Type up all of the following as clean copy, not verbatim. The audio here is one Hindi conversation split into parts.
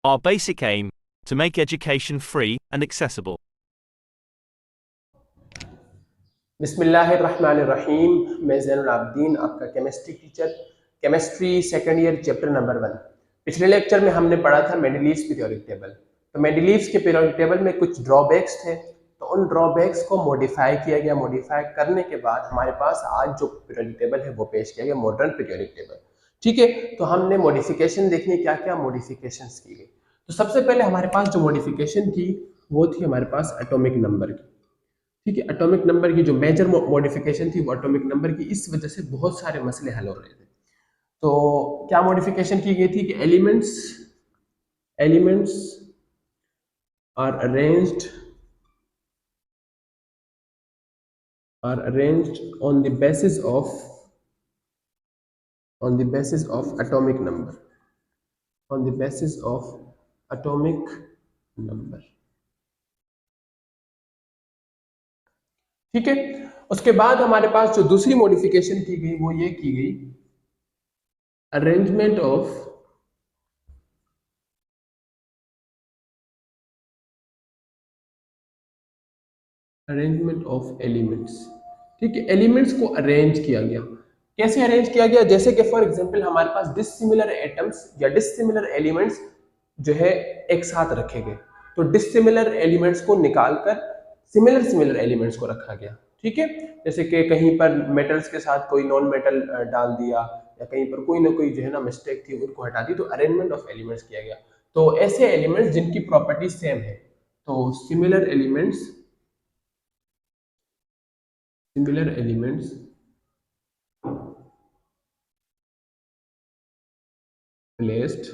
Our basic aim, to make education free and accessible. बिस्मिल्लाहिर्रहमानिर्रहीम। मैं ज़ैनुल आबिदीन, आपका chemistry teacher, chemistry second year chapter number 1। पिछले लेक्चर में हमने पढ़ा था मेंडलीव्स पीरियोडिक टेबल। तो मेंडलीव्स के पीरियोडिक टेबल में कुछ ड्रॉबैक्स थे, तो उन ड्रॉबैक्स को मॉडिफाई किया गया। मॉडिफाई करने के बाद हमारे पास आज जो पीरियोडिक टेबल है वो पेश किया गया, मॉडर्न पीरियोडिक टेबल। ठीक है, तो हमने मॉडिफिकेशन देखनी, क्या क्या मॉडिफिकेशंस की गई। तो सबसे पहले हमारे पास जो मॉडिफिकेशन थी वो थी हमारे पास एटॉमिक नंबर की। ठीक है, एटॉमिक नंबर की जो मेजर मॉडिफिकेशन थी वो एटॉमिक नंबर की, इस वजह से बहुत सारे मसले हल हो रहे थे। तो क्या मॉडिफिकेशन की गई थी कि elements are arranged on the basis of atomic number, on the basis of atomic number। ठीक है, उसके बाद हमारे पास जो दूसरी मॉडिफिकेशन की गई वो ये की गई, अरेंजमेंट ऑफ एलिमेंट्स। ठीक है, एलिमेंट्स को अरेंज किया गया। कैसे अरेंज किया गया? जैसे कि फॉर एग्जांपल हमारे पास डिसिमिलर एटम्स या डिसिमिलर एलिमेंट्स जो है एक साथ रखे गए, तो डिसिमिलर एलिमेंट्स को निकालकर सिमिलर एलिमेंट्स को रखा गया। ठीक है, जैसे कि कहीं पर मेटल्स के साथ कोई नॉन मेटल डाल दिया, या कहीं पर कोई ना कोई जो है ना मिस्टेक थी उनको हटा दी, तो अरेंजमेंट ऑफ एलिमेंट्स किया गया। तो ऐसे एलिमेंट्स जिनकी प्रॉपर्टी सेम है, तो similar elements placed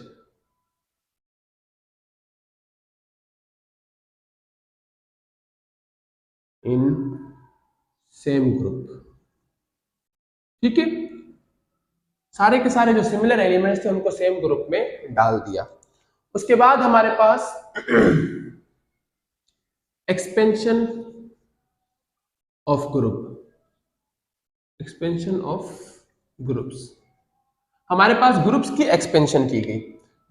in same group। ठीक है, सारे के सारे जो सिमिलर एलिमेंट्स थे उनको सेम ग्रुप में डाल दिया। उसके बाद हमारे पास एक्सपेंशन ऑफ ग्रुप्स। हमारे पास ग्रुप्स की एक्सपेंशन की गई।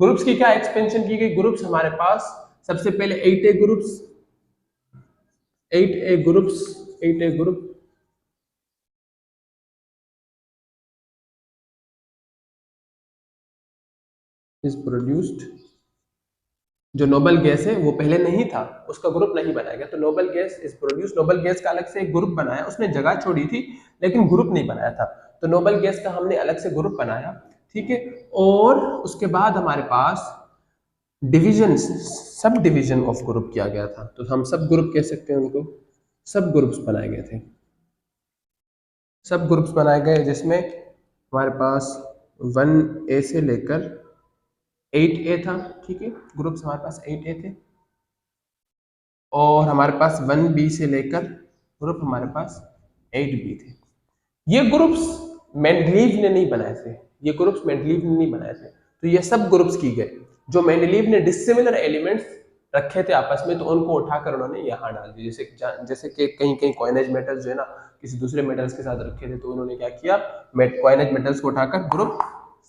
ग्रुप्स की क्या एक्सपेंशन की गई? ग्रुप्स हमारे पास सबसे पहले 8A ग्रुप इज प्रोड्यूस्ड। जो नोबल गैस है वो पहले नहीं था, उसका ग्रुप नहीं बनाया गया, तो noble gas is produced. Noble gas का अलग से एक ग्रुप बनाया, उसने जगह छोड़ी थी लेकिन ग्रुप नहीं बनाया था, तो नोबल गैस का हमने अलग से ग्रुप बनाया। ठीक है, और उसके बाद हमारे पास सब डिवीजन ऑफ ग्रुप किया गया था, तो हम सब ग्रुप कह सकते हैं उनको, सब ग्रुप्स बनाए गए थे। सब ग्रुप्स बनाए गए जिसमें हमारे पास 1A से लेकर 8A था। ठीक है, ग्रुप्स हमारे पास 8A थे, और हमारे पास 1B से लेकर ग्रुप हमारे पास 8B थे। ये ग्रुप्स मेंडलीव ने नहीं बनाए थे, तो ये सब ग्रुप्स की गए जो मेंडलीव ने डिसिमिलर एलिमेंट्स रखे थे आपस में, तो उनको उठाकर उन्होंने यहाँ डाल दिया। जैसे कि कहीं कॉइनेज मेटल्स जो है ना किसी दूसरे मेटल्स के साथ रखे थे, तो उन्होंने क्या किया, कॉइनेज मेटल्स को उठाकर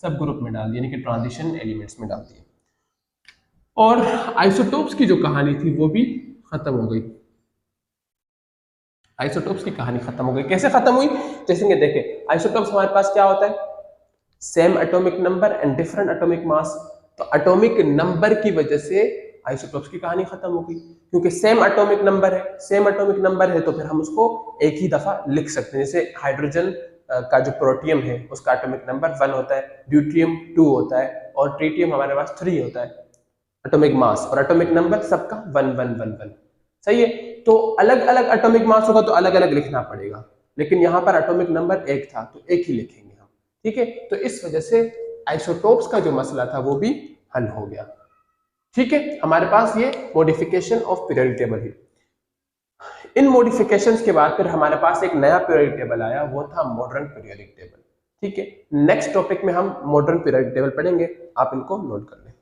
सब ग्रुप में डाल दिया, यानी कि ट्रांजिशन एलिमेंट्स में डाल दिया। और आइसोटोप्स की जो कहानी थी वो भी खत्म हो गई। आइसोटोप्स की कहानी खत्म हो गई। कैसे खत्म हुई? जैसे कि देखें, आइसोटोप्स हमारे पास क्या होता है, same atomic number and different atomic mass. तो एटॉमिक नंबर की वजह से आइसोटोप्स की कहानी खत्म हो गई, क्योंकि सेम एटॉमिक नंबर है, तो फिर हम उसको एक ही दफा लिख सकते हैं। जैसे हाइड्रोजन का जो प्रोटियम है उसका एटॉमिक नंबर 1 होता है, ड्यूट्रियम 2 होता है, और ट्रीटियम हमारे पास 3 होता है एटॉमिक मास, और एटॉमिक नंबर सबका 1 1 1 1। सही है, तो अलग अलग एटॉमिक मास होगा तो अलग अलग लिखना पड़ेगा, लेकिन यहाँ पर एटॉमिक नंबर एक था तो एक ही लिखेंगे हम। ठीक है, तो इस वजह से आइसोटोप्स का जो मसला था वो भी हल हो गया। ठीक है, हमारे पास ये मॉडिफिकेशन ऑफ पीरियोडिक टेबल है। इन मॉडिफिकेशंस के बाद फिर हमारे पास एक नया पीरियोडिक टेबल आया, वो था मॉडर्न पीरियोडिक टेबल। ठीक है, नेक्स्ट टॉपिक में हम मॉडर्न पीरियोडिक टेबल पढ़ेंगे, आप इनको नोट कर लें।